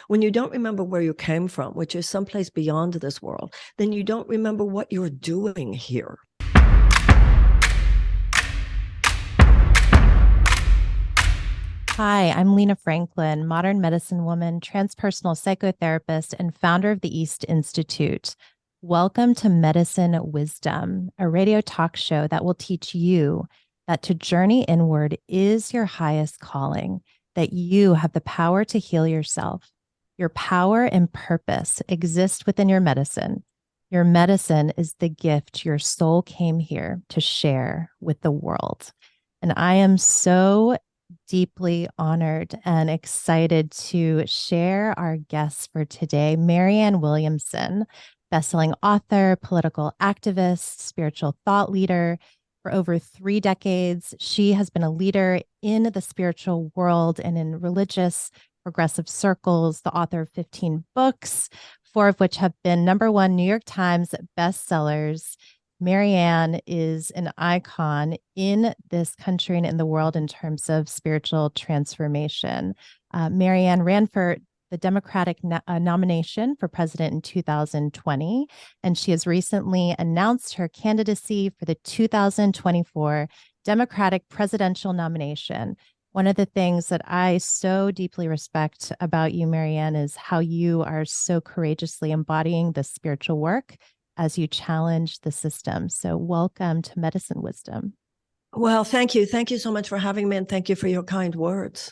when you don't remember where you came from, which is someplace beyond this world, then you don't remember what you're doing here. Hi, I'm Lena Franklin, modern medicine woman, transpersonal psychotherapist, and founder of the East Institute. Welcome to Medicine Wisdom, a radio talk show that will teach you that to journey inward is your highest calling, that you have the power to heal yourself. Your power and purpose exist within your medicine. Your medicine is the gift your soul came here to share with the world. And I am so deeply honored and excited to share our guests for today. Marianne Williamson, bestselling author, political activist, spiritual thought leader. For over 3 decades, she has been a leader in the spiritual world and in religious progressive circles, the author of 15 books, 4 of which have been #1 New York Times bestsellers. Marianne is an icon in this country and in the world in terms of spiritual transformation. Marianne ran for the Democratic nomination for president in 2020, and she has recently announced her candidacy for the 2024 Democratic presidential nomination. One of the things that I so deeply respect about you, Marianne, is how you are so courageously embodying the spiritual work as you challenge the system. So welcome to Medicine Wisdom. Well, thank you. Thank you so much for having me, and thank you for your kind words.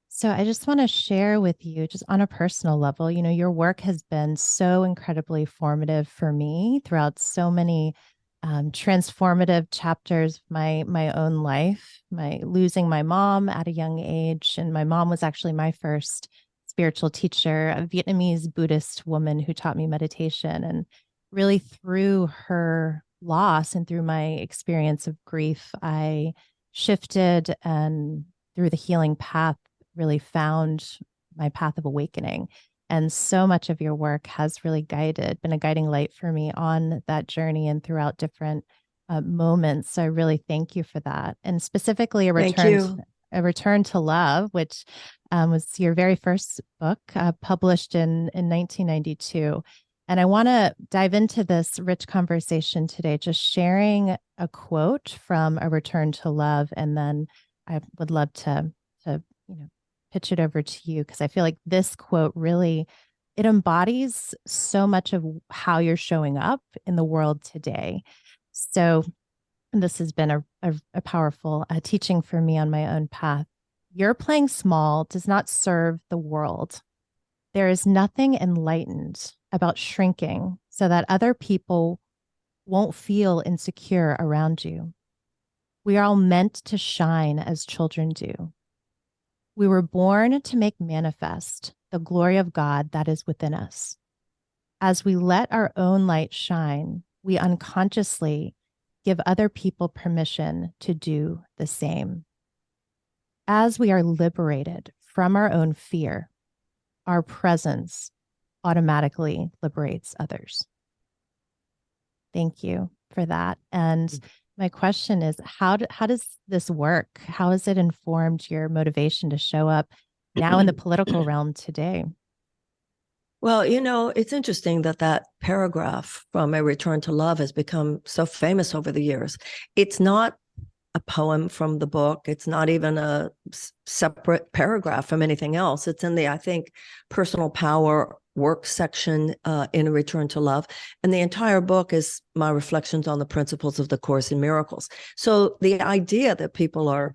So I just want to share with you, just on a personal level, your work has been so incredibly formative for me throughout so many transformative chapters of my own life. Losing my mom at a young age, and my mom was actually my first spiritual teacher, a Vietnamese Buddhist woman who taught me meditation. And really through her loss and through my experience of grief, I shifted and through the healing path, really found my path of awakening. And so much of your work has really been a guiding light for me on that journey and throughout different moments. So I really thank you for that. And specifically, a return to love, which was your very first book, published in 1992. And I want to dive into this rich conversation today, just sharing a quote from A Return to Love. And then I would love to pitch it over to you, because I feel like this quote really, it embodies so much of how you're showing up in the world today. So this has been a powerful teaching for me on my own path. Your playing small does not serve the world. There is nothing enlightened about shrinking so that other people won't feel insecure around you. We are all meant to shine as children do. We were born to make manifest the glory of God that is within us. As we let our own light shine, we unconsciously give other people permission to do the same. As we are liberated from our own fear, our presence automatically liberates others. Thank you for that. And my question is, how does this work? How has it informed your motivation to show up now in the political realm today? Well, it's interesting that paragraph from A Return to Love has become so famous over the years. It's not a poem from the book. It's not even a separate paragraph from anything else. It's in the, I think, personal power work section in A Return to Love. And the entire book is my reflections on the principles of the Course in Miracles. So the idea that people are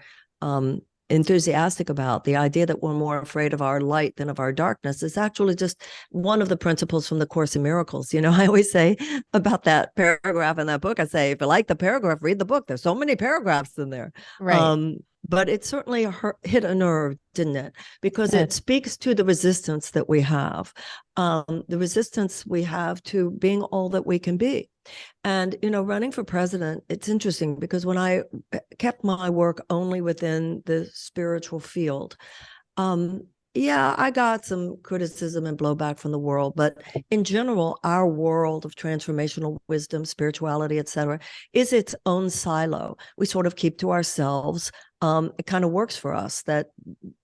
enthusiastic about, the idea that we're more afraid of our light than of our darkness, is actually just one of the principles from the Course in Miracles. I always say about that paragraph in that book, I say, if you like the paragraph, read the book. There's so many paragraphs in there. Right. But it certainly hit a nerve, didn't it? Because it speaks to the resistance that we have, the resistance we have to being all that we can be. And, running for president, it's interesting because when I kept my work only within the spiritual field, I got some criticism and blowback from the world, but in general, our world of transformational wisdom, spirituality, etc., is its own silo. We sort of keep to ourselves. it kind of works for us that,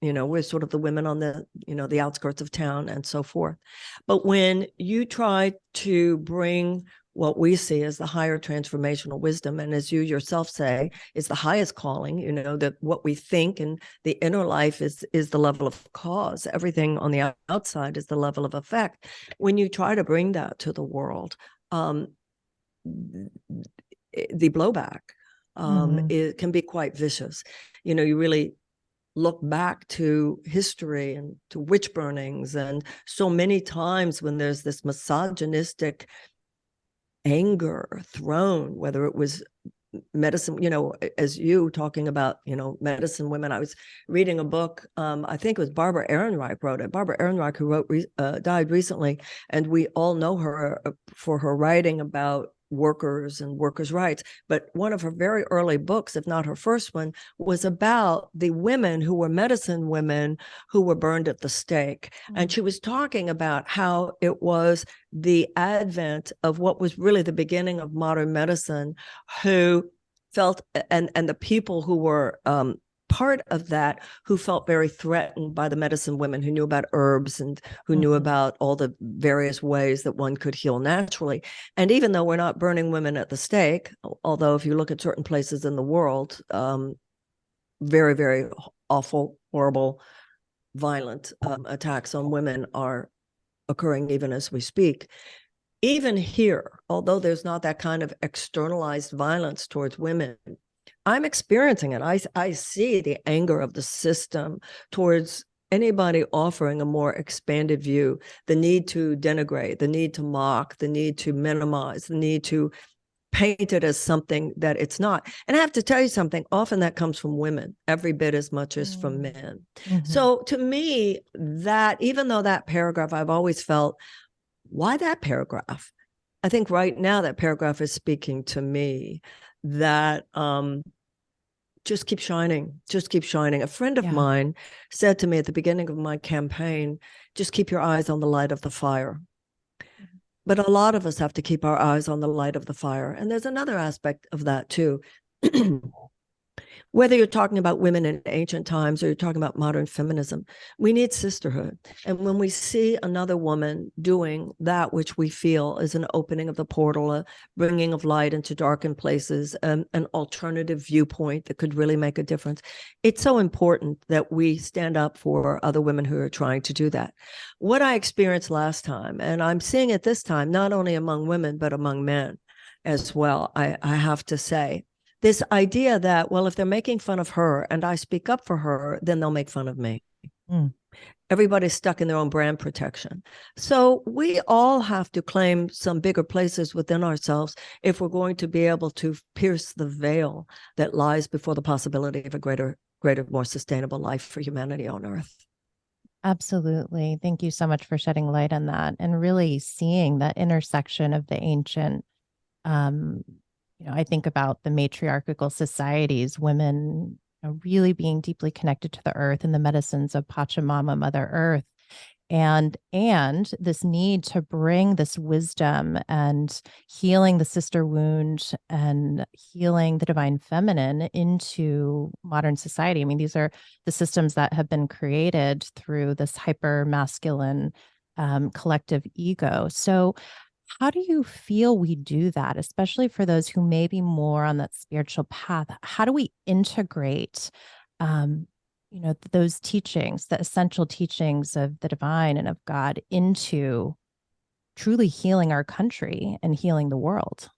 we're sort of the women on the, the outskirts of town and so forth. But when you try to bring what we see as the higher transformational wisdom, and as you yourself say, is the highest calling, that what we think and the inner life is the level of cause. Everything on the outside is the level of effect. When you try to bring that to the world, the blowback it can be quite vicious. You really look back to history and to witch burnings, and so many times when there's this misogynistic anger thrown, whether it was medicine, as you talking about, medicine women. I was reading a book, I think it was Barbara Ehrenreich wrote it. Barbara Ehrenreich, who died recently, and we all know her for her writing about workers and workers' rights. But one of her very early books, if not her first one, was about the women who were medicine women who were burned at the stake. And she was talking about how it was the advent of what was really the beginning of modern medicine, who felt, and the people who were part of that, who felt very threatened by the medicine women who knew about herbs and who knew about all the various ways that one could heal naturally. And even though we're not burning women at the stake, although if you look at certain places in the world, very, very awful, horrible, violent attacks on women are occurring even as we speak. Even here, although there's not that kind of externalized violence towards women, I'm experiencing it. I see the anger of the system towards anybody offering a more expanded view, the need to denigrate, the need to mock, the need to minimize, the need to paint it as something that it's not. And I have to tell you something, often that comes from women, every bit as much as from men. So to me, that, even though that paragraph, I've always felt, why that paragraph? I think right now that paragraph is speaking to me, that just keep shining, just keep shining. A friend of mine said to me at the beginning of my campaign, just keep your eyes on the light of the fire. But a lot of us have to keep our eyes on the light of the fire. And there's another aspect of that too. Whether you're talking about women in ancient times or you're talking about modern feminism, we need sisterhood. And when we see another woman doing that which we feel is an opening of the portal, a bringing of light into darkened places, an alternative viewpoint that could really make a difference, it's so important that we stand up for other women who are trying to do that. What I experienced last time, and I'm seeing it this time, not only among women, but among men as well, I have to say, this idea that, well, if they're making fun of her and I speak up for her, then they'll make fun of me. Everybody's stuck in their own brand protection. So we all have to claim some bigger places within ourselves if we're going to be able to pierce the veil that lies before the possibility of a greater, more sustainable life for humanity on Earth. Absolutely. Thank you so much for shedding light on that and really seeing that intersection of the ancient, I think about the matriarchal societies, women really being deeply connected to the earth and the medicines of Pachamama, Mother Earth, and this need to bring this wisdom and healing the sister wound and healing the divine feminine into modern society. I mean, these are the systems that have been created through this hyper masculine collective ego. So how do you feel we do that, especially for those who may be more on that spiritual path? How do we integrate, those teachings, the essential teachings of the divine and of God into truly healing our country and healing the world?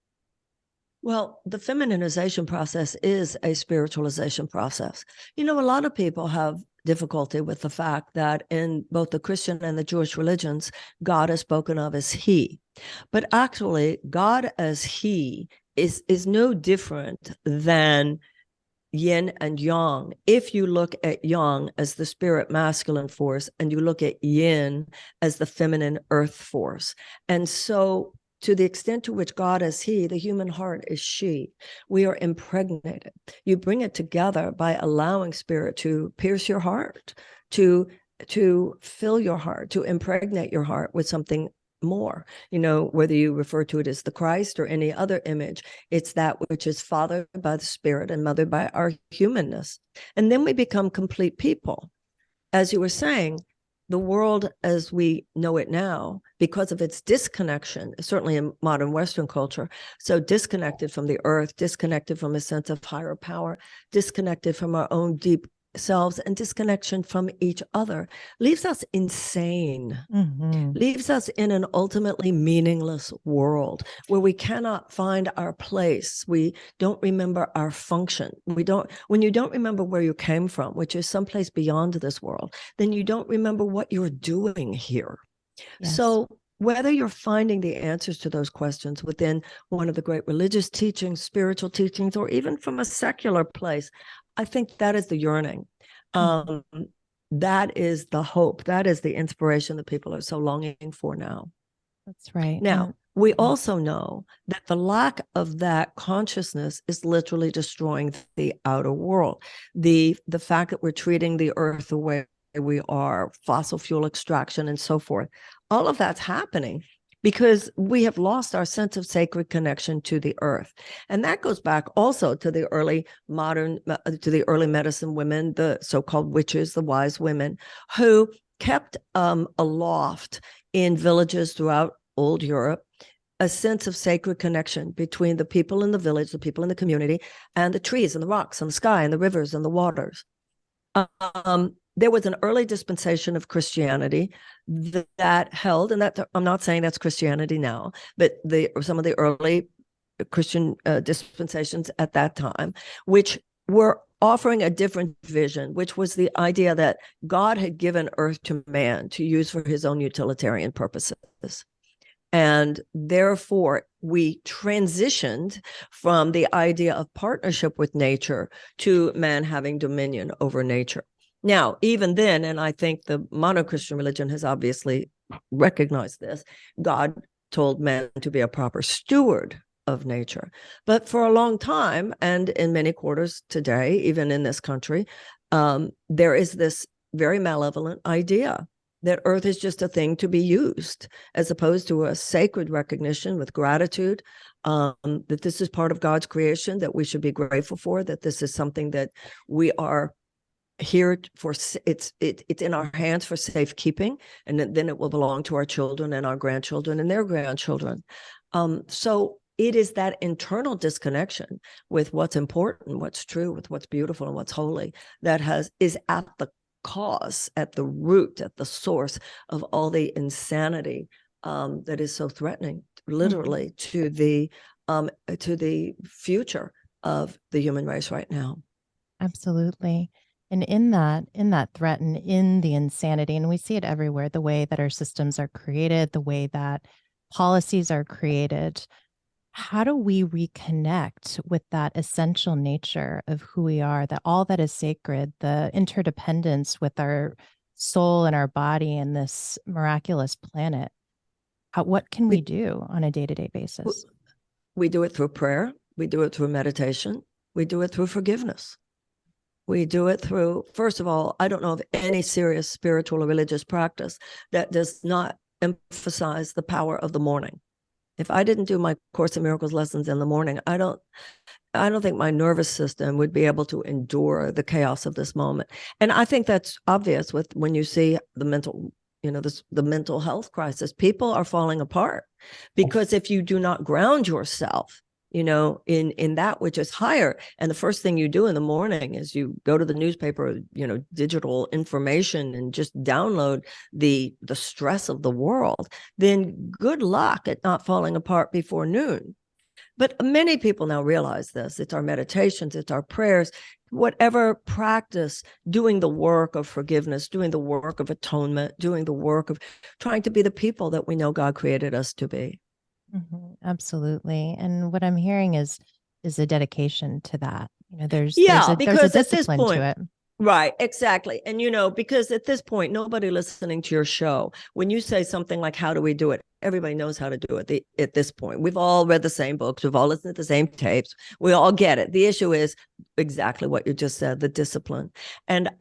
Well, the feminization process is a spiritualization process. A lot of people have difficulty with the fact that in both the Christian and the Jewish religions, God is spoken of as he. But actually, God as he is no different than yin and yang. If you look at yang as the spirit masculine force and you look at yin as the feminine earth force. And so to the extent to which God is he, the human heart is she. We are impregnated. You bring it together by allowing spirit to pierce your heart, to fill your heart, to impregnate your heart with something more. Whether you refer to it as the Christ or any other image, it's that which is fathered by the Spirit and mothered by our humanness. And then we become complete people. As you were saying, the world as we know it now, because of its disconnection, certainly in modern Western culture, so disconnected from the earth, disconnected from a sense of higher power, disconnected from our own deep selves, and disconnection from each other, leaves us insane, leaves us in an ultimately meaningless world where we cannot find our place. We don't remember our function. When you don't remember where you came from, which is someplace beyond this world, then you don't remember what you're doing here. Yes. So whether you're finding the answers to those questions within one of the great religious teachings, spiritual teachings, or even from a secular place, I think that is the yearning. That is the hope. That is the inspiration that people are so longing for now. That's right. Now, we also know that the lack of that consciousness is literally destroying the outer world. The fact that we're treating the earth the way we are, fossil fuel extraction and so forth, all of that's happening because we have lost our sense of sacred connection to the earth. And that goes back also to the early medicine women, the so-called witches, the wise women, who kept aloft in villages throughout old Europe a sense of sacred connection between the people in the village, the people in the community, and the trees and the rocks and the sky and the rivers and the waters. There was an early dispensation of Christianity that held, and that I'm not saying that's Christianity now, but some of the early Christian dispensations at that time, which were offering a different vision, which was the idea that God had given earth to man to use for his own utilitarian purposes. And therefore, we transitioned from the idea of partnership with nature to man having dominion over nature. Now, even then, and I think the mono-Christian religion has obviously recognized this, God told man to be a proper steward of nature. But for a long time, and in many quarters today, even in this country, there is this very malevolent idea that earth is just a thing to be used, as opposed to a sacred recognition with gratitude, that this is part of God's creation, that we should be grateful for, that this is something that we are here for. It's in our hands for safekeeping, and then it will belong to our children and our grandchildren and their grandchildren. So it is that internal disconnection with what's important, what's true, with what's beautiful and what's holy that is at the cause, at the root, at the source of all the insanity that is so threatening, literally, to the future of the human race right now. Absolutely. And in that threat and in the insanity, and we see it everywhere, the way that our systems are created, the way that policies are created, how do we reconnect with that essential nature of who we are, that all that is sacred, the interdependence with our soul and our body and this miraculous planet? What can we do on a day-to-day basis? We do it through prayer. We do it through meditation. We do it through forgiveness. We do it through, first of all, I don't know of any serious spiritual or religious practice that does not emphasize the power of the morning. If I didn't do my Course in Miracles lessons in the morning, I don't think my nervous system would be able to endure the chaos of this moment. And I think that's obvious when you see the mental health crisis. People are falling apart because if you do not ground yourself, in that which is higher, and the first thing you do in the morning is you go to the newspaper, digital information, and just download the stress of the world, then good luck at not falling apart before noon. But many people now realize this. It's our meditations, it's our prayers, whatever practice, doing the work of forgiveness, doing the work of atonement, doing the work of trying to be the people that we know God created us to be. Absolutely. And what I'm hearing is a dedication to that. There's a discipline to it. Right, exactly. And, because at this point, nobody listening to your show, when you say something like, how do we do it? Everybody knows how to do it at this point. We've all read the same books. We've all listened to the same tapes. We all get it. The issue is exactly what you just said, the discipline. And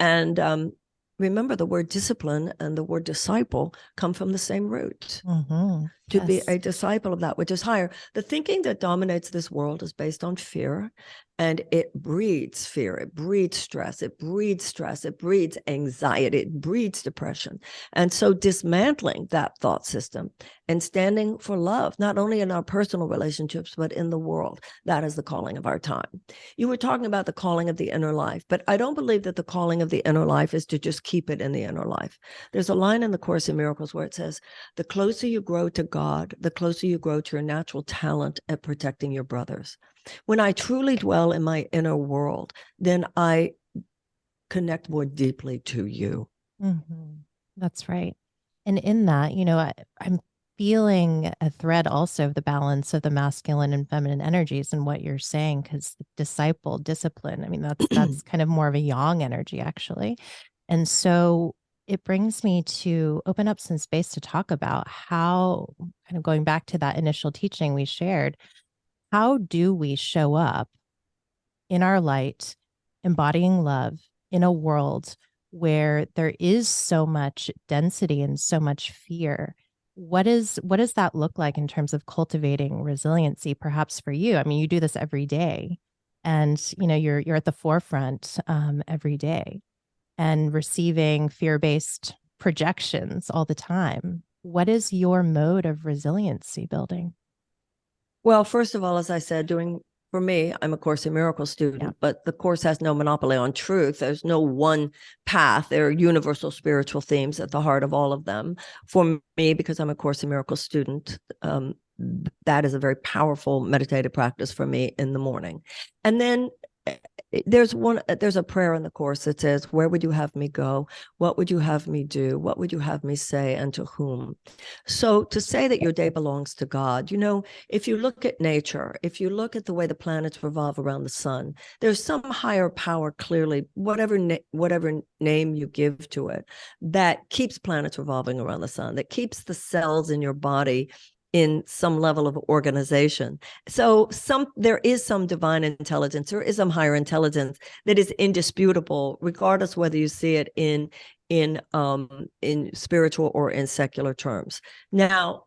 remember the word discipline and the word disciple come from the same root. Mm-hmm. To be Yes. a disciple of that which is higher. The thinking that dominates this world is based on fear, and it breeds fear, it breeds stress, it breeds anxiety, it breeds depression. And so dismantling that thought system and standing for love, not only in our personal relationships, but in the world, that is the calling of our time. You were talking about the calling of the inner life, but I don't believe that the calling of the inner life is to just keep it in the inner life. There's a line in the Course in Miracles where it says, the closer you grow to God, the closer you grow to your natural talent at protecting your brothers. When I truly dwell in my inner world, then I connect more deeply to you. Mm-hmm. That's right. And in that, I'm feeling a thread also of the balance of the masculine and feminine energies and what you're saying, because disciple, discipline, I mean, that's kind of more of a yang energy, actually. And so it brings me to open up some space to talk about how, kind of going back to that initial teaching we shared, how do we show up in our light, embodying love in a world where there is so much density and so much fear? What does that look like in terms of cultivating resiliency, perhaps for you? I mean, you do this every day, and you're at the forefront every day and receiving fear-based projections all the time. What is your mode of resiliency building? Well, first of all, as I said, for me, I'm a Course in Miracles student, but the Course has no monopoly on truth. There's no one path. There are universal spiritual themes at the heart of all of them. For me, because I'm a Course in Miracles student, that is a very powerful meditative practice for me in the morning. And then there's a prayer in the Course that says, where would you have me go? What would you have me do? What would you have me say, and to whom? So to say that your day belongs to God, if you look at nature, if you look at the way the planets revolve around the sun, there's some higher power, clearly, whatever name you give to it, that keeps planets revolving around the sun, that keeps the cells in your body in some level of organization. So there is some divine intelligence, there is some higher intelligence that is indisputable, regardless whether you see it in spiritual or in secular terms. Now,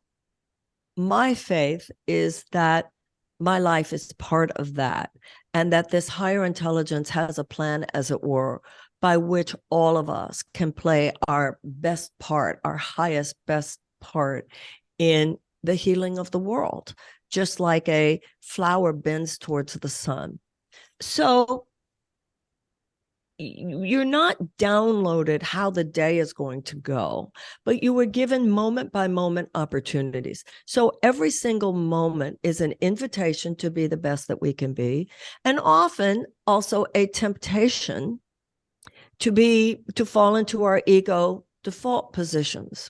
my faith is that my life is part of that, and that this higher intelligence has a plan, as it were, by which all of us can play our best part, our highest, best part in the healing of the world, just like a flower bends towards the sun. So you're not downloaded how the day is going to go, but you were given moment by moment opportunities. So every single moment is an invitation to be the best that we can be, and often also a temptation to fall into our ego default positions.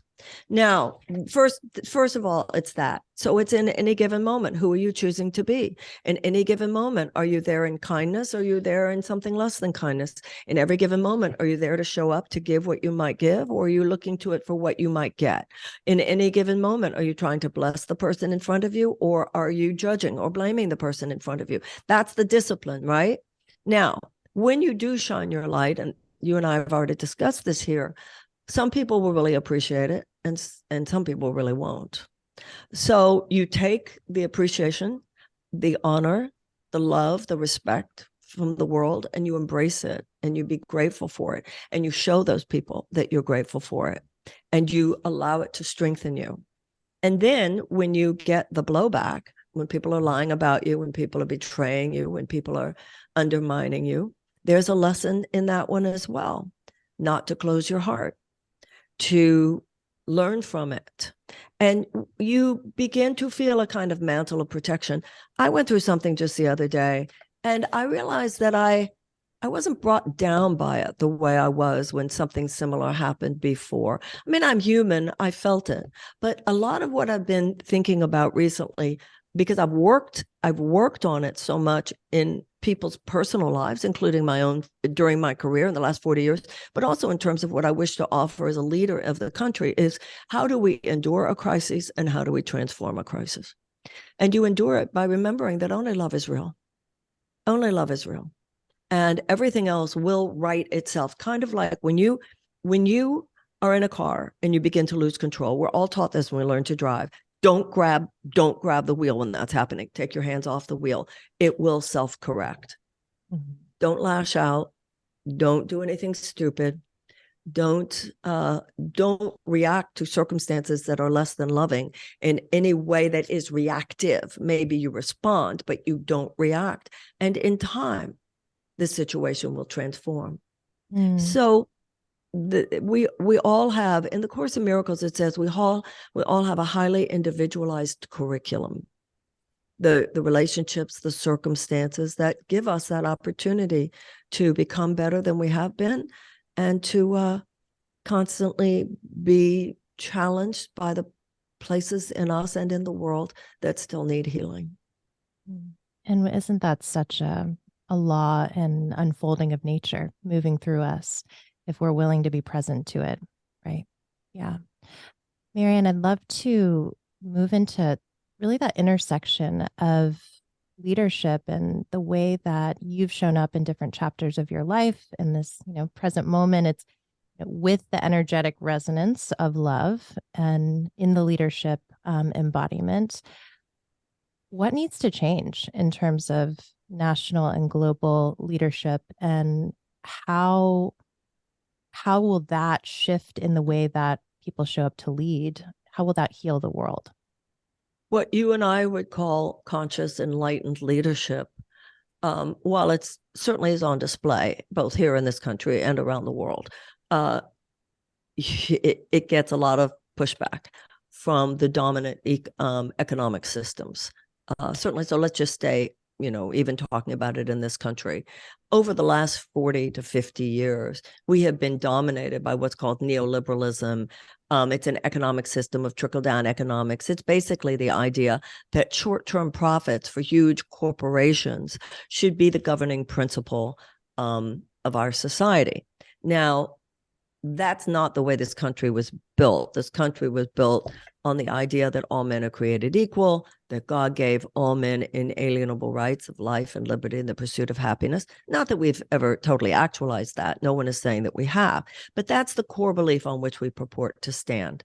Now, first of all, it's that. So it's in any given moment. Who are you choosing to be? In any given moment, are you there in kindness? Or are you there in something less than kindness? In every given moment, are you there to show up to give what you might give? Or are you looking to it for what you might get? In any given moment, are you trying to bless the person in front of you? Or are you judging or blaming the person in front of you? That's the discipline, right? Now, when you do shine your light, and you and I have already discussed this here, some people will really appreciate it, and some people really won't. So you take the appreciation, the honor, the love, the respect from the world, and you embrace it, and you be grateful for it, and you show those people that you're grateful for it, and you allow it to strengthen you. And then when you get the blowback, when people are lying about you, when people are betraying you, when people are undermining you, there's a lesson in that one as well. Not to close your heart, to learn from it. And you begin to feel a kind of mantle of protection. I went through something just the other day, and I realized that I wasn't brought down by it the way I was when something similar happened before. I mean, I'm human, I felt it. But a lot of what I've been thinking about recently, because I've worked on it so much in people's personal lives, including my own during my career in the last 40 years, but also in terms of what I wish to offer as a leader of the country, is how do we endure a crisis and how do we transform a crisis? And you endure it by remembering that only love is real. Only love is real. And everything else will right itself. Kind of like when you when you are in a car and you begin to lose control, we're all taught this when we learn to drive. Don't grab the wheel when that's happening. Take your hands off the wheel. It will self-correct. Mm-hmm. Don't lash out. Don't do anything stupid. Don't react to circumstances that are less than loving in any way that is reactive. Maybe you respond, but you don't react. And in time, the situation will transform. So we all have, in the Course in Miracles, it says we all have a highly individualized curriculum. The relationships, the circumstances that give us that opportunity to become better than we have been, and to constantly be challenged by the places in us and in the world that still need healing. And isn't that such a law and unfolding of nature moving through us if we're willing to be present to it, right? Yeah. Marianne, I'd love to move into really that intersection of leadership and the way that you've shown up in different chapters of your life in this, present moment. It's with the energetic resonance of love and in the leadership embodiment. What needs to change in terms of national and global leadership, and how will that shift in the way that people show up to lead? How will that heal the world? What you and I would call conscious, enlightened leadership, while it certainly is on display, both here in this country and around the world, it gets a lot of pushback from the dominant economic systems. Certainly, so let's just stay, even talking about it in this country. Over the last 40 to 50 years, we have been dominated by what's called neoliberalism. It's an economic system of trickle-down economics. It's basically the idea that short-term profits for huge corporations should be the governing principle of our society. Now, that's not the way this country was built. This country was built on the idea that all men are created equal, that God gave all men inalienable rights of life and liberty in the pursuit of happiness. Not that we've ever totally actualized that. No one is saying that we have, but that's the core belief on which we purport to stand.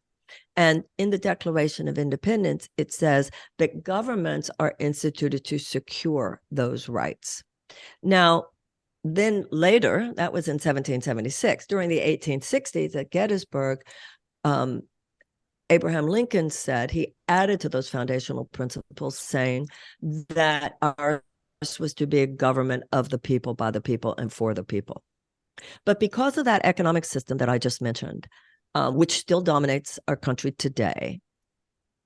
And in the Declaration of Independence, it says that governments are instituted to secure those rights. Now, then later, that was in 1776, during the 1860s at Gettysburg, Abraham Lincoln said, he added to those foundational principles, saying that ours was to be a government of the people, by the people, and for the people. But because of that economic system that I just mentioned, which still dominates our country today,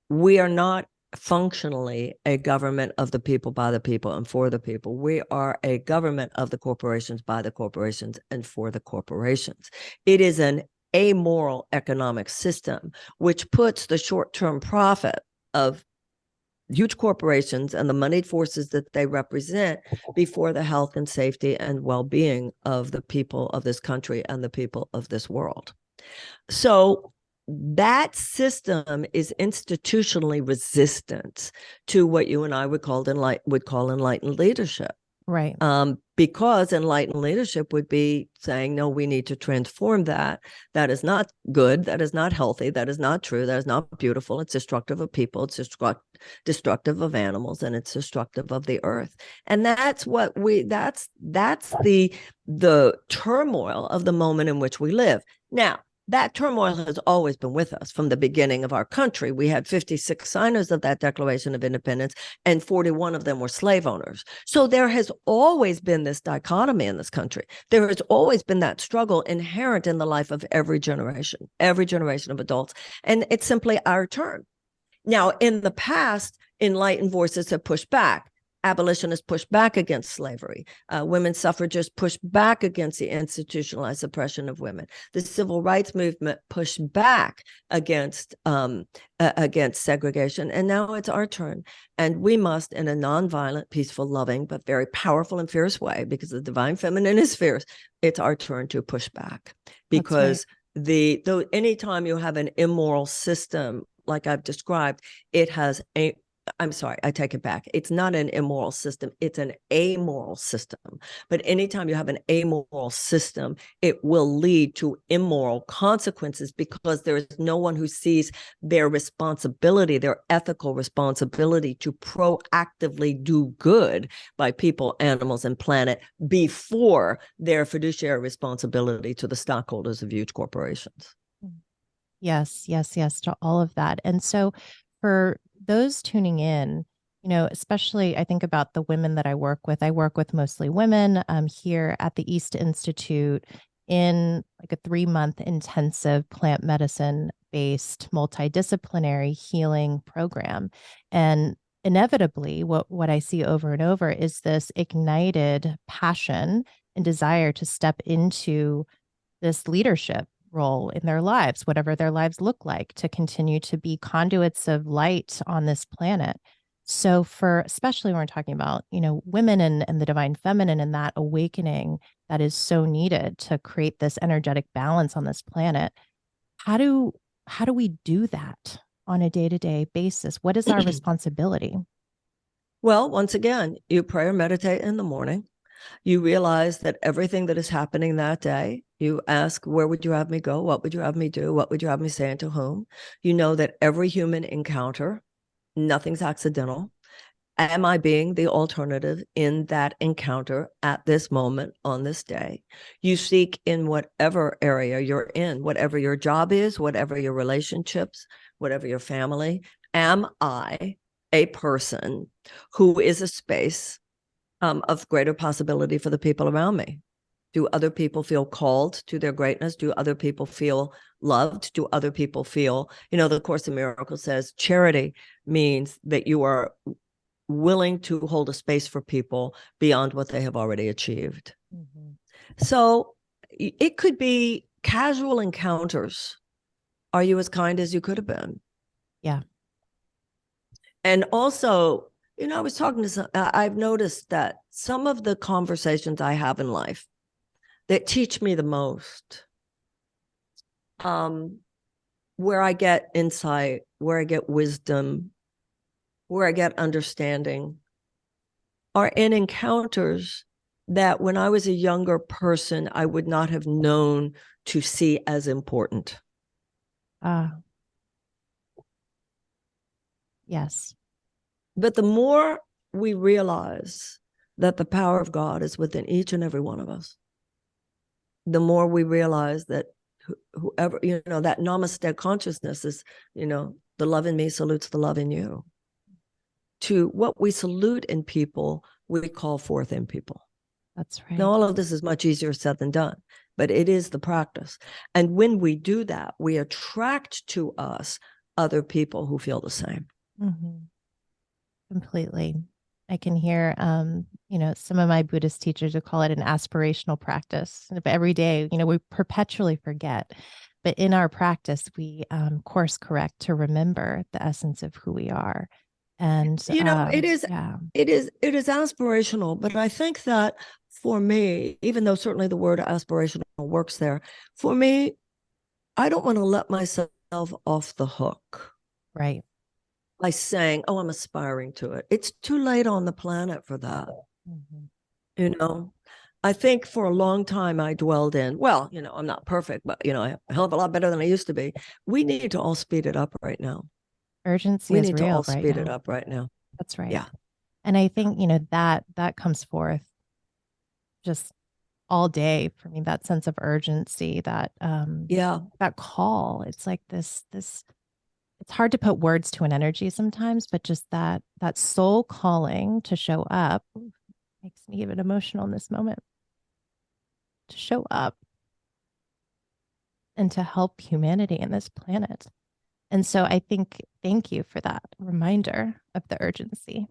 we are not functionally a government of the people, by the people, and for the people. We are a government of the corporations, by the corporations, and for the corporations. It is an amoral economic system which puts the short-term profit of huge corporations and the moneyed forces that they represent before the health and safety and well-being of the people of this country and the people of this world. So that system is institutionally resistant to what you and I would call enlightened leadership. Right. Because enlightened leadership would be saying, no, we need to transform that. That is not good. That is not healthy. That is not true. That is not beautiful. It's destructive of people. It's destructive of animals, and it's destructive of the earth. And that's what that's the turmoil of the moment in which we live. Now, that turmoil has always been with us from the beginning of our country. We had 56 signers of that Declaration of Independence, and 41 of them were slave owners. So there has always been this dichotomy in this country. There has always been that struggle inherent in the life of every generation of adults. And it's simply our turn. Now, in the past, enlightened voices have pushed back. Abolitionists pushed back against slavery. Women's suffragists pushed back against the institutionalized oppression of women. The civil rights movement pushed back against segregation. And now it's our turn. And we must, in a nonviolent, peaceful, loving, but very powerful and fierce way, because the divine feminine is fierce, it's our turn to push back. Because anytime you have an immoral system, like I've described, it has I'm sorry, I take it back. It's not an immoral system, it's an amoral system. But anytime you have an amoral system, it will lead to immoral consequences because there is no one who sees their responsibility, their ethical responsibility to proactively do good by people, animals, and planet before their fiduciary responsibility to the stockholders of huge corporations. Yes, yes, yes, to all of that. And so for those tuning in, especially I think about the women that I work with. I work with mostly women here at the East Institute in like a 3-month intensive plant medicine based multidisciplinary healing program. And inevitably, what I see over and over is this ignited passion and desire to step into this leadership role in their lives, whatever their lives look like, to continue to be conduits of light on this planet. So for especially when we're talking about, women and the divine feminine and that awakening that is so needed to create this energetic balance on this planet, how do we do that on a day-to-day basis? What is our responsibility? Well, once again, you pray or meditate in the morning. You realize that everything that is happening that day, you ask, where would you have me go? What would you have me do? What would you have me say and to whom? You know that every human encounter, nothing's accidental. Am I being the alternative in that encounter at this moment on this day? You seek in whatever area you're in, whatever your job is, whatever your relationships, whatever your family. Am I a person who is a space of greater possibility for the people around me? Do other people feel called to their greatness? Do other people feel loved? Do other people feel, the Course in Miracles says charity means that you are willing to hold a space for people beyond what they have already achieved. Mm-hmm. So it could be casual encounters. Are you as kind as you could have been? Yeah. And also, I was talking to I've noticed that some of the conversations I have in life that teach me the most, where I get insight, where I get wisdom, where I get understanding, are in encounters that when I was a younger person, I would not have known to see as important. Yes. But the more we realize that the power of God is within each and every one of us, the more we realize that whoever, that namaste consciousness is, the love in me salutes the love in you. To what we salute in people, we call forth in people. That's right. Now, all of this is much easier said than done, but it is the practice. And when we do that, we attract to us other people who feel the same. Mm-hmm. Completely. I can hear, some of my Buddhist teachers would call it an aspirational practice. But every day, we perpetually forget. But in our practice, we course correct to remember the essence of who we are. And it is aspirational, but I think that for me, even though certainly the word aspirational works there, for me, I don't want to let myself off the hook. Right. By saying, oh, I'm aspiring to it. It's too late on the planet for that. Mm-hmm. I think for a long time I dwelled in, well, I'm not perfect, but, I'm a hell of a lot better than I used to be. We need to all speed it up right now. Urgency we is need real to all right speed now. It up right now. That's right. Yeah. And I think, that comes forth just all day for me, that sense of urgency, that that call. It's like this it's hard to put words to an energy sometimes, but just that soul calling to show up makes me even emotional in this moment, to show up and to help humanity and this planet. And so I think, thank you for that reminder of the urgency.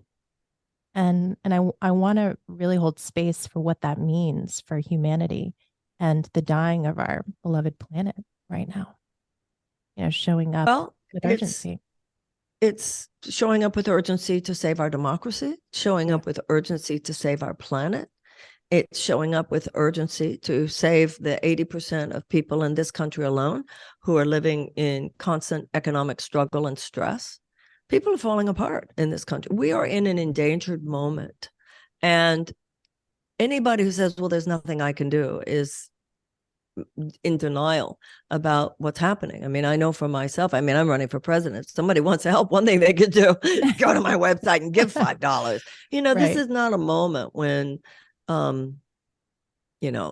And I want to really hold space for what that means for humanity and the dying of our beloved planet right now. Showing up with urgency. It's showing up with urgency to save our democracy, showing up with urgency to save our planet. It's showing up with urgency to save the 80% of people in this country alone who are living in constant economic struggle and stress. People are falling apart in this country. We are in an endangered moment. And anybody who says, well, there's nothing I can do is in denial about what's happening. I mean, I know for myself, I mean, I'm running for president. If somebody wants to help, one thing they could do, go to my website and give $5. This is not a moment when,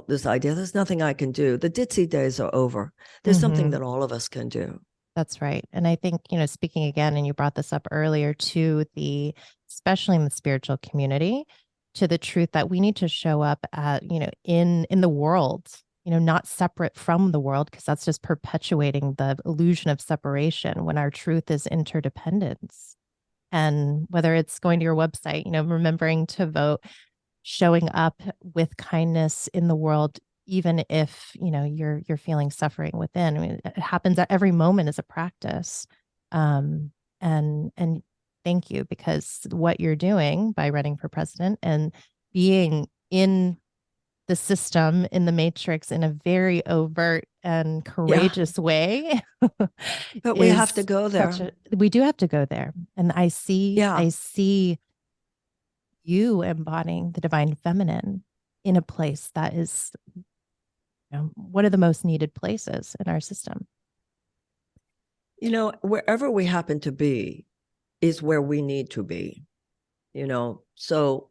this idea, there's nothing I can do. The ditzy days are over. There's something that all of us can do. That's right. And I think, speaking again, and you brought this up earlier, to especially in the spiritual community, to the truth that we need to show up at, in the world, not separate from the world, because that's just perpetuating the illusion of separation when our truth is interdependence. And whether it's going to your website, remembering to vote, showing up with kindness in the world, even if you're feeling suffering within. I mean, it happens at every moment as a practice. And thank you, because what you're doing by running for president and being in the system, in the matrix, in a very overt and courageous way. But we have to go there. We do have to go there. And I see you embodying the divine feminine in a place that is one of the most needed places in our system. Wherever we happen to be is where we need to be, so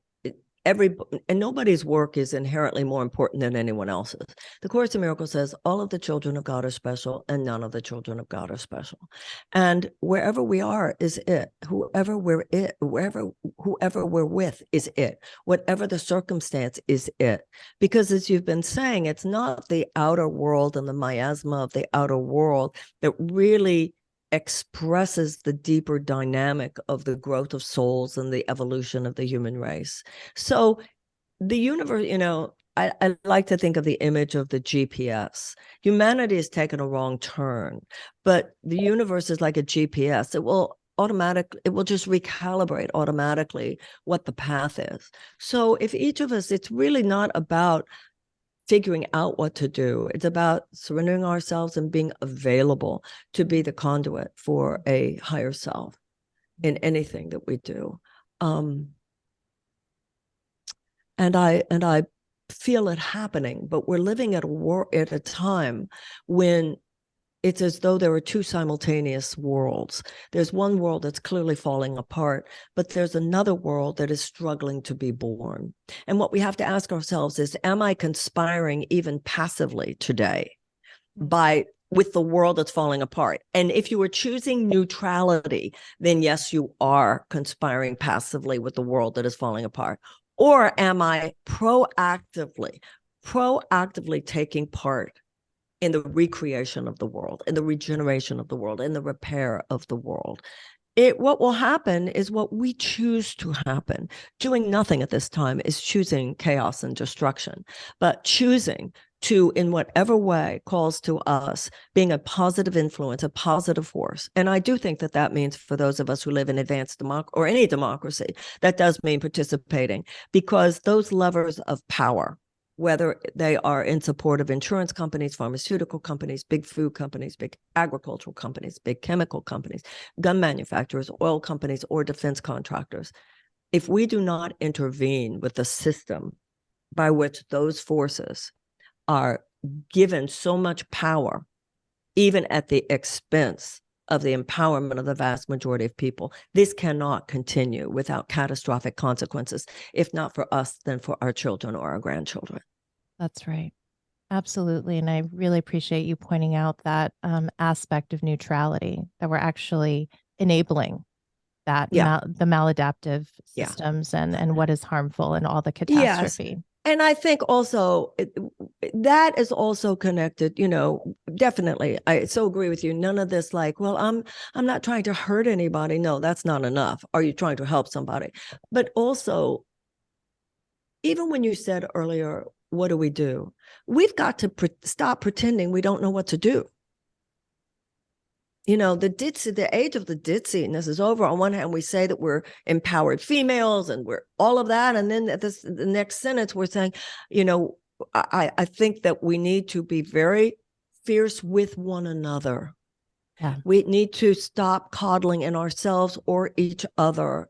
and nobody's work is inherently more important than anyone else's. The Course in Miracles says all of the children of God are special and none of the children of God are special. And wherever we are is it. Whoever we're with is it. Whatever the circumstance is it. Because as you've been saying, it's not the outer world and the miasma of the outer world that really expresses the deeper dynamic of the growth of souls and the evolution of the human race. So the universe, I like to think of the image of the GPS. Humanity has taken a wrong turn, but the universe is like a GPS. It will just recalibrate automatically what the path is. So if each of us, it's really not about figuring out what to do. It's about surrendering ourselves and being available to be the conduit for a higher self in anything that we do. And I feel it happening, but we're living at a time when it's as though there are two simultaneous worlds. There's one world that's clearly falling apart, but there's another world that is struggling to be born. And what we have to ask ourselves is, am I conspiring even passively today with the world that's falling apart? And if you were choosing neutrality, then yes, you are conspiring passively with the world that is falling apart. Or am I proactively taking part in the recreation of the world, in the regeneration of the world, in the repair of the world? What will happen is what we choose to happen. Doing nothing at this time is choosing chaos and destruction, but choosing to, in whatever way calls to us, being a positive influence, a positive force. And I do think that means, for those of us who live in advanced democracy or any democracy, that does mean participating, because those levers of power, whether they are in support of insurance companies, pharmaceutical companies, big food companies, big agricultural companies, big chemical companies, gun manufacturers, oil companies, or defense contractors, if we do not intervene with the system by which those forces are given so much power, even at the expense of the empowerment of the vast majority of people, this cannot continue without catastrophic consequences, if not for us, then for our children or our grandchildren. That's right. Absolutely. And I really appreciate you pointing out that aspect of neutrality, that we're actually enabling that, the maladaptive systems and what is harmful and all the catastrophe. Yes. And I think also that is also connected, definitely. I so agree with you. None of this like, well, I'm not trying to hurt anybody. No, that's not enough. Are you trying to help somebody? But also, even when you said earlier, what do we do? We've got to stop pretending we don't know what to do. The age of the ditziness is over. On one hand, we say that we're empowered females and we're all of that. And then the next sentence, we're saying, I think that we need to be very fierce with one another Yeah. We need to stop coddling in ourselves or each other.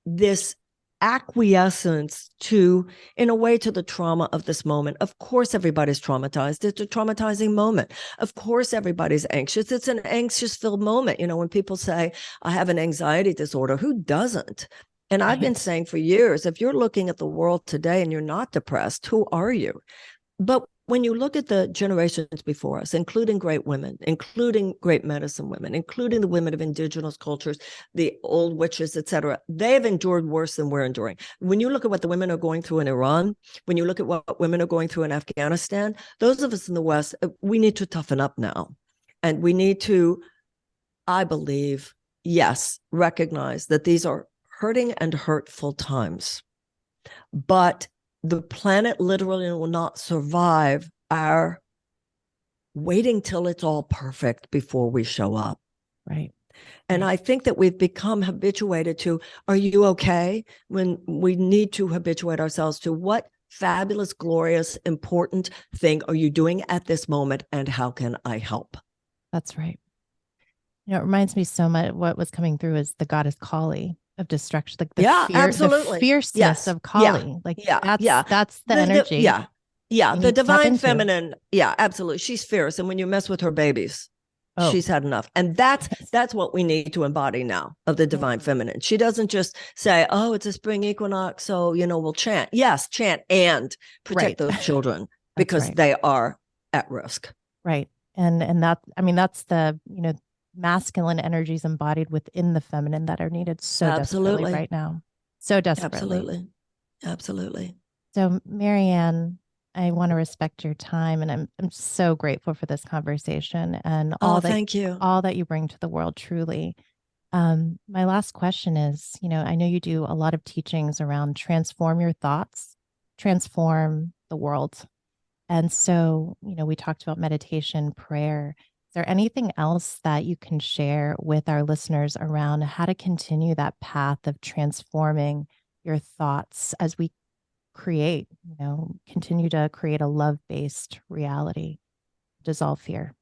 This acquiescence to, in a way, to the trauma of this moment. Of course, everybody's traumatized. It's a traumatizing moment. Of course, everybody's anxious. It's an anxious filled moment. When people say, I have an anxiety disorder, who doesn't? And I've been saying for years, if you're looking at the world today and you're not depressed, who are you? But when you look at the generations before us, including great women, including great medicine women, including the women of indigenous cultures, the old witches, etc., they've endured worse than we're enduring. When you look at what the women are going through in Iran, when you look at what women are going through in Afghanistan, those of us in the West, we need to toughen up now. And we need to, I believe, yes, recognize that these are hurting and hurtful times. But the planet literally will not survive our waiting till it's all perfect before we show up. Right. And I think that we've become habituated to, are you okay? When we need to habituate ourselves to, what fabulous, glorious, important thing are you doing at this moment? And how can I help? That's right. It reminds me so much, what was coming through is the goddess Kali of destruction, like the absolutely. the fierceness of Kali. That's the energy. The divine feminine. Yeah, absolutely. She's fierce. And when you mess with her babies, she's had enough. And that's what we need to embody now of the divine feminine. She doesn't just say, oh, it's a spring equinox, so, we'll chant. Yes, chant and protect those children because they are at risk. Right. And that's the, masculine energies embodied within the feminine that are needed so desperately right now. So desperately. Absolutely. So, Marianne, I want to respect your time, and I'm so grateful for this conversation and thank you. All that you bring to the world, truly. My last question is, I know you do a lot of teachings around transform your thoughts, transform the world. And so, we talked about meditation, prayer. Is there anything else that you can share with our listeners around how to continue that path of transforming your thoughts as we continue to create a love-based reality, dissolve fear?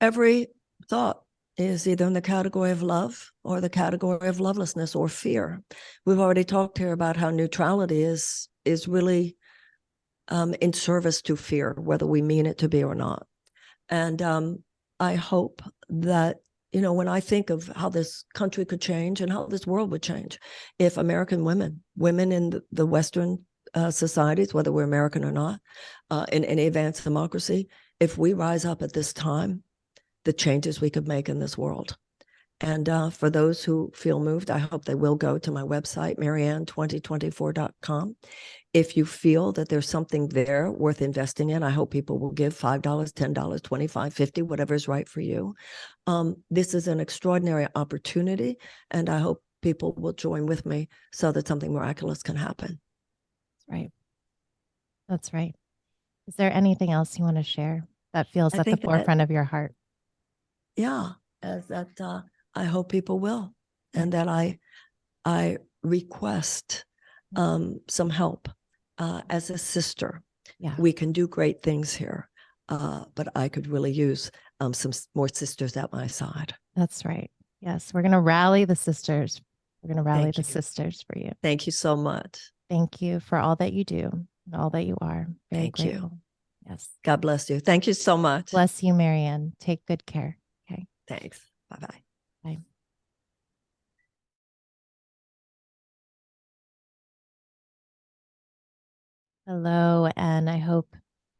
Every thought is either in the category of love or the category of lovelessness or fear. We've already talked here about how neutrality is really in service to fear, whether we mean it to be or not. And I hope that, when I think of how this country could change and how this world would change, if American women in the Western societies, whether we're American or not, in any advanced democracy, if we rise up at this time, the changes we could make in this world. And for those who feel moved, I hope they will go to my website, marianne2024.com. If you feel that there's something there worth investing in, I hope people will give $5, $10, $25, $50, whatever is right for you. This is an extraordinary opportunity, and I hope people will join with me so that something miraculous can happen. Right. That's right. Is there anything else you want to share that feels at the forefront of your heart? Yeah, that I hope people will, and that I request some help as a sister. Yeah, we can do great things here, but I could really use some more sisters at my side. That's right. Yes, we're going to rally the sisters. We're going to rally the sisters for you. Thank you so much. Thank you for all that you do and all that you are. Very Thank grateful. You. Yes. God bless you. Thank you so much. Bless you, Marianne. Take good care. Okay. Thanks. Bye-bye. Bye. Hello, and I hope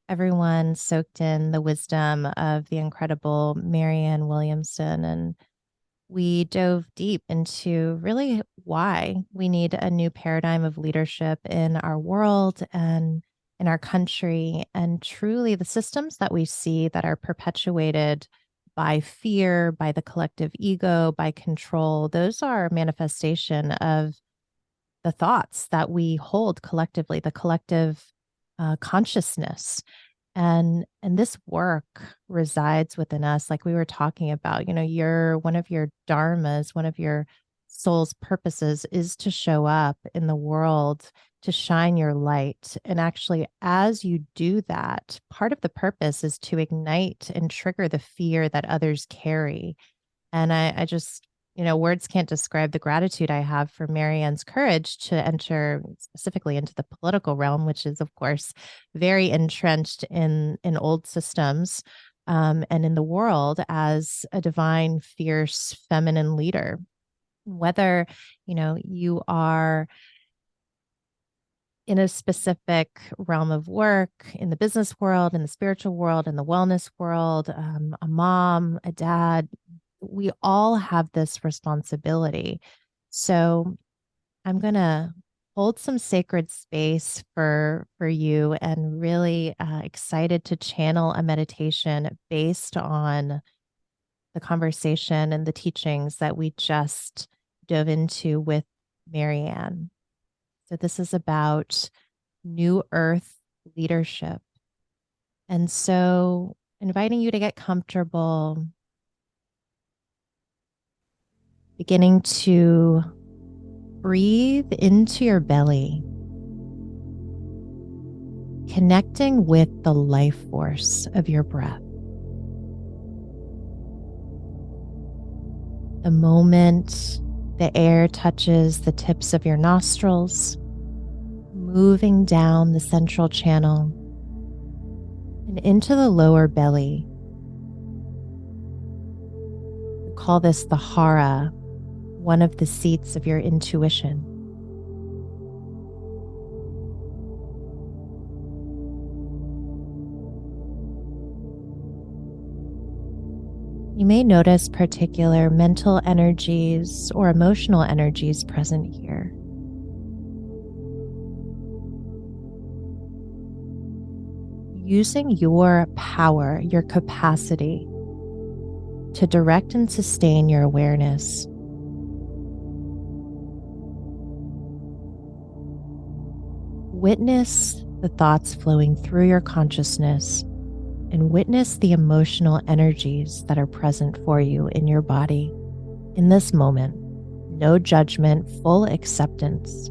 everyone soaked in the wisdom of the incredible Marianne Williamson. And we dove deep into really why we need a new paradigm of leadership in our world and in our country. And truly, the systems that we see that are perpetuated by fear, by the collective ego, by control, those are a manifestation of the thoughts that we hold collectively, the collective consciousness. And this work resides within us. Like we were talking about, one of your dharmas, one of your soul's purposes is to show up in the world to shine your light. And actually, as you do that, part of the purpose is to ignite and trigger the fear that others carry. And I just, words can't describe the gratitude I have for Marianne's courage to enter specifically into the political realm, which is, of course, very entrenched in old systems, and in the world as a divine, fierce, feminine leader. Whether, you are in a specific realm of work, in the business world, in the spiritual world, in the wellness world, a mom, a dad, we all have this responsibility. So I'm going to hold some sacred space for you, and really excited to channel a meditation based on the conversation and the teachings that we just dove into with Marianne. So this is about new earth leadership. And so inviting you to get comfortable, beginning to breathe into your belly, connecting with the life force of your breath. The moment the air touches the tips of your nostrils, moving down the central channel and into the lower belly. We call this the hara, one of the seats of your intuition. You may notice particular mental energies or emotional energies present here. Using your power, your capacity to direct and sustain your awareness. Witness the thoughts flowing through your consciousness, and witness the emotional energies that are present for you in your body in this moment. No judgment, full acceptance.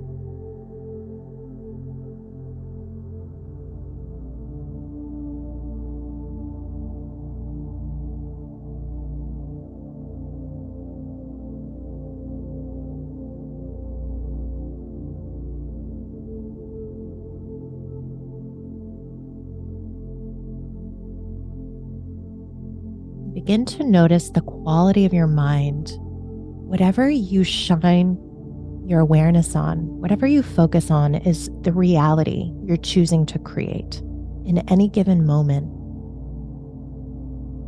Begin to notice the quality of your mind. Whatever you shine your awareness on, whatever you focus on, is the reality you're choosing to create in any given moment.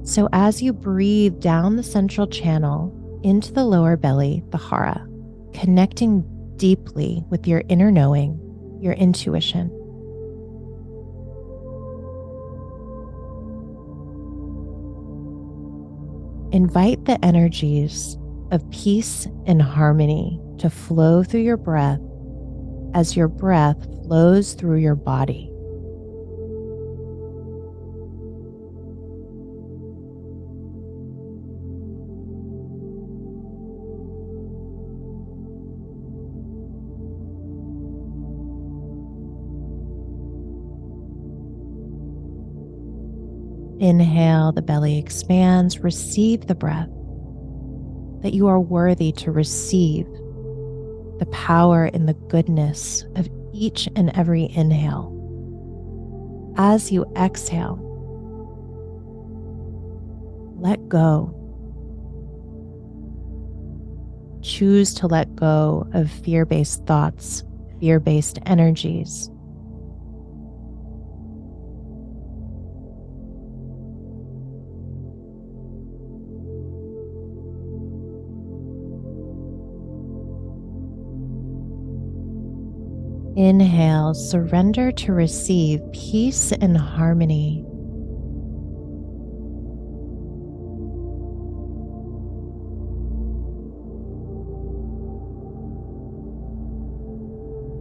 So as you breathe down the central channel into the lower belly, the hara, connecting deeply with your inner knowing, your intuition, invite the energies of peace and harmony to flow through your breath as your breath flows through your body. Inhale, the belly expands. Receive the breath, that you are worthy to receive the power and the goodness of each and every inhale. As you exhale, let go. Choose to let go of fear-based thoughts, fear-based energies. Inhale, surrender to receive peace and harmony.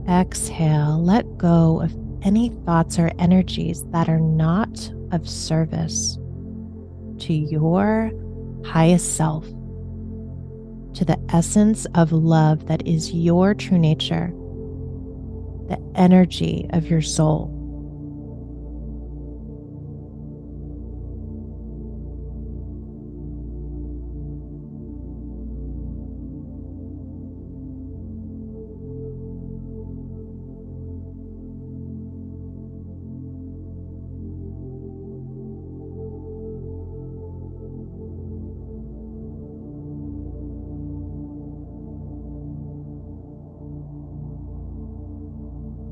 Exhale, let go of any thoughts or energies that are not of service to your highest self, to the essence of love that is your true nature, the energy of your soul.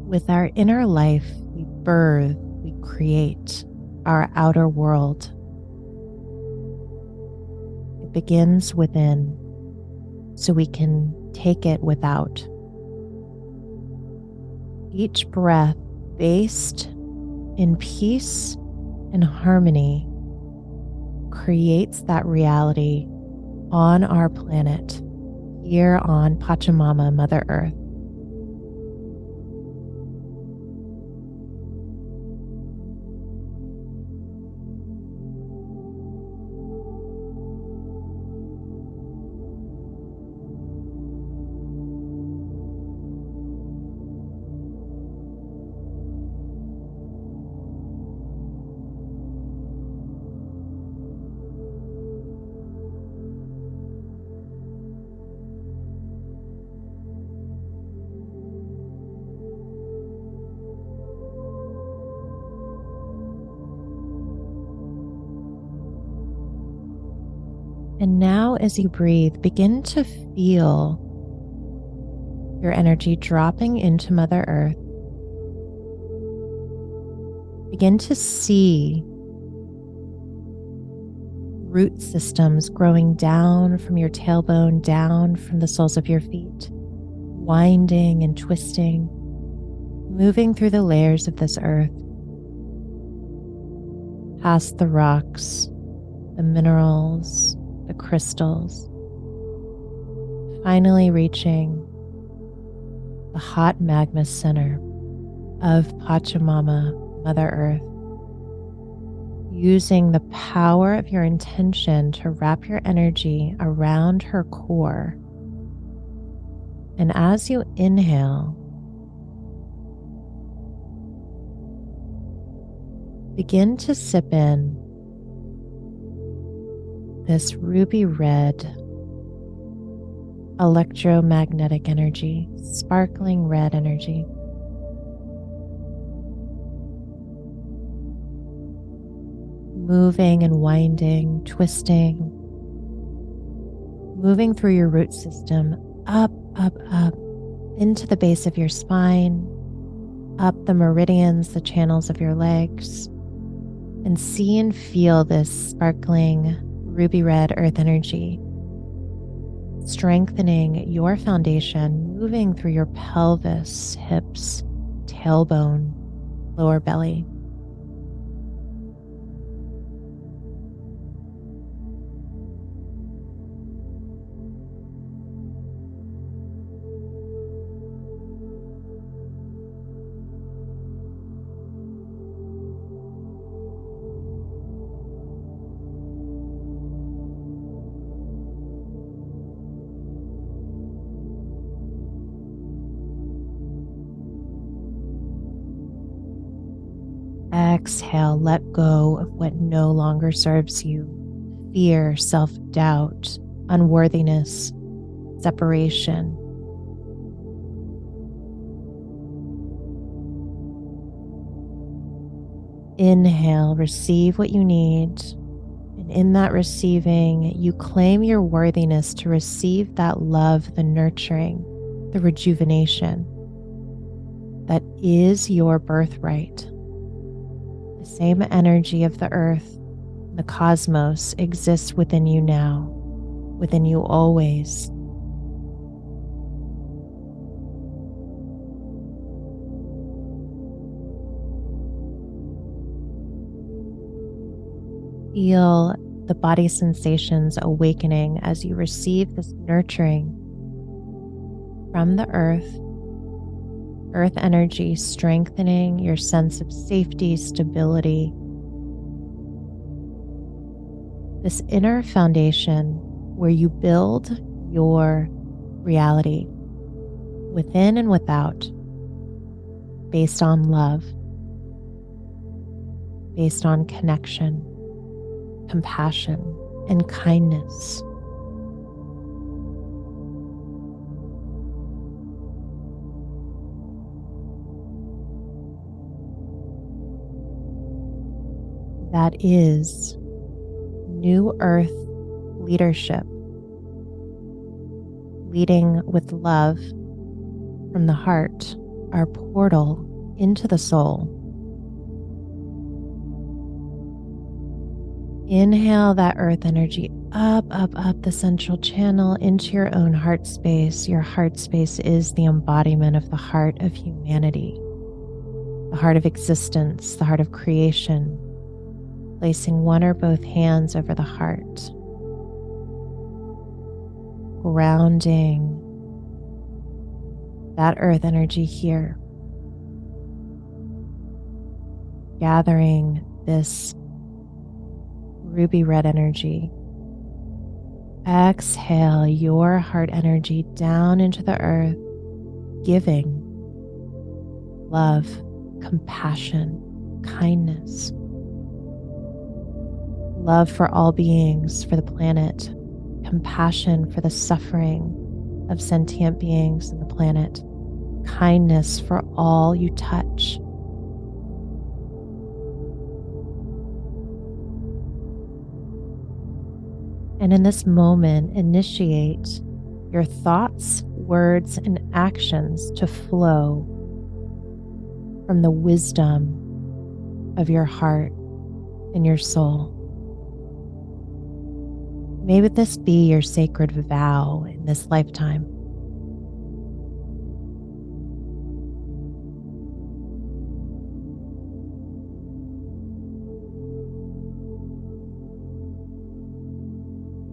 With our inner life, we birth, we create our outer world. It begins within, so we can take it without. Each breath based in peace and harmony creates that reality on our planet, here on Pachamama, Mother Earth. And now, as you breathe, begin to feel your energy dropping into Mother Earth. Begin to see root systems growing down from your tailbone, down from the soles of your feet, winding and twisting, moving through the layers of this earth, past the rocks, the minerals, the crystals, finally reaching the hot magma center of Pachamama, Mother Earth, using the power of your intention to wrap your energy around her core. And as you inhale, begin to sip in this ruby red electromagnetic energy, sparkling red energy. Moving and winding, twisting, moving through your root system, up, up, up, into the base of your spine, up the meridians, the channels of your legs, and see and feel this sparkling ruby red earth energy, strengthening your foundation, moving through your pelvis, hips, tailbone, lower belly. Exhale, let go of what no longer serves you. Fear, self-doubt, unworthiness, separation. Inhale, receive what you need. And in that receiving, you claim your worthiness to receive that love, the nurturing, the rejuvenation that is your birthright. The same energy of the earth, the cosmos, exists within you now, within you always. Feel the body sensations awakening as you receive this nurturing from the earth energy, strengthening your sense of safety, stability. This inner foundation where you build your reality within and without. based on love, based on connection, compassion, and kindness. That is New Earth leadership, leading with love from the heart, our portal into the soul. Inhale that earth energy up, up, up the central channel into your own heart space. Your heart space is the embodiment of the heart of humanity, the heart of existence, the heart of creation. Placing one or both hands over the heart, grounding that earth energy here, gathering this ruby red energy. Exhale your heart energy down into the earth, giving love, compassion, kindness. Love for all beings, for the planet, compassion for the suffering of sentient beings in the planet, kindness for all you touch. And in this moment, initiate your thoughts, words, and actions to flow from the wisdom of your heart and your soul. May this be your sacred vow in this lifetime.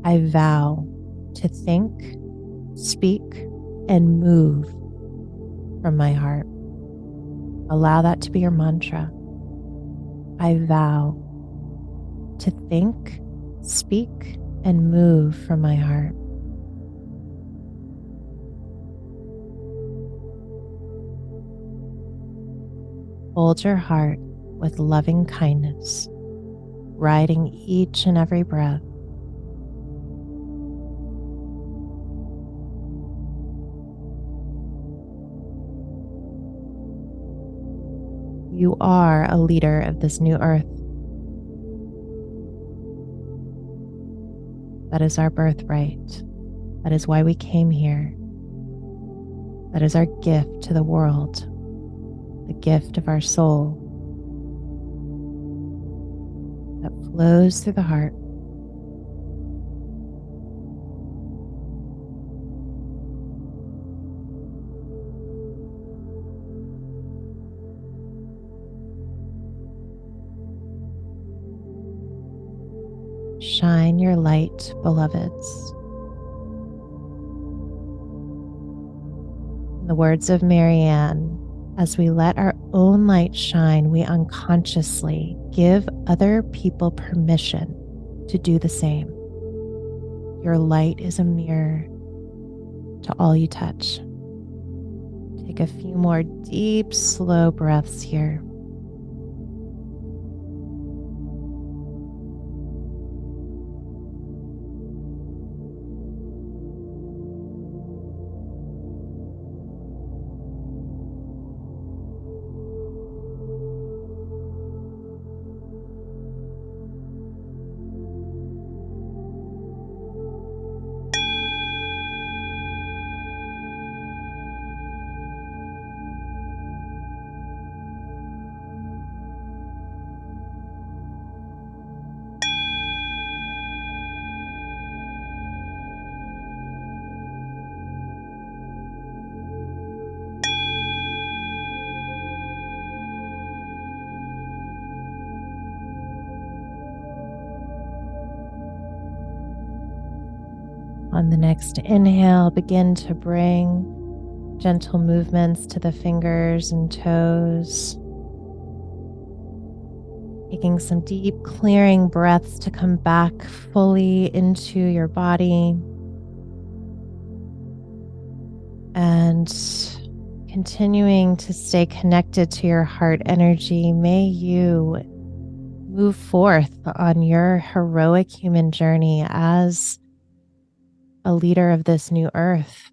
I vow to think, speak, and move from my heart. Allow that to be your mantra. I vow to think, speak, and move from my heart. Hold your heart with loving kindness, riding each and every breath. You are a leader of this new earth. That is our birthright. That is why we came here. That is our gift to the world, the gift of our soul that flows through the heart. Shine your light, beloveds. In the words of Marianne, as we let our own light shine, we unconsciously give other people permission to do the same. Your light is a mirror to all you touch. Take a few more deep, slow breaths here. On the next inhale, begin to bring gentle movements to the fingers and toes. Taking some deep clearing breaths to come back fully into your body. And continuing to stay connected to your heart energy, may you move forth on your heroic human journey as a leader of this new earth,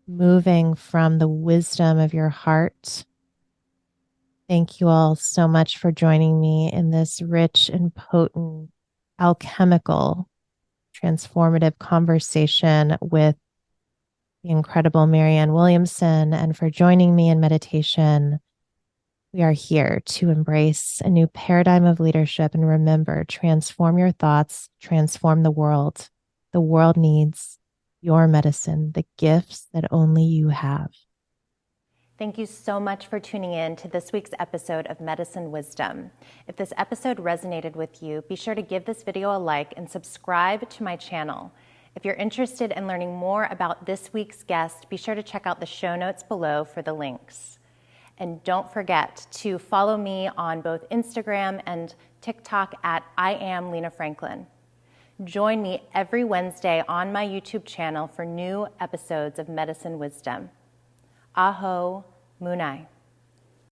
moving from the wisdom of your heart. Thank you all so much for joining me in this rich and potent, alchemical, transformative conversation with the incredible Marianne Williamson, and for joining me in meditation. We are here to embrace a new paradigm of leadership, and remember, transform your thoughts, transform the world. The world needs your medicine, the gifts that only you have. Thank you so much for tuning in to this week's episode of Medicine Wisdom. If this episode resonated with you, be sure to give this video a like and subscribe to my channel. If you're interested in learning more about this week's guest, be sure to check out the show notes below for the links. And don't forget to follow me on both Instagram and TikTok at I am Lena Franklin. Join me every Wednesday on my YouTube channel for new episodes of Medicine Wisdom. Aho Munai.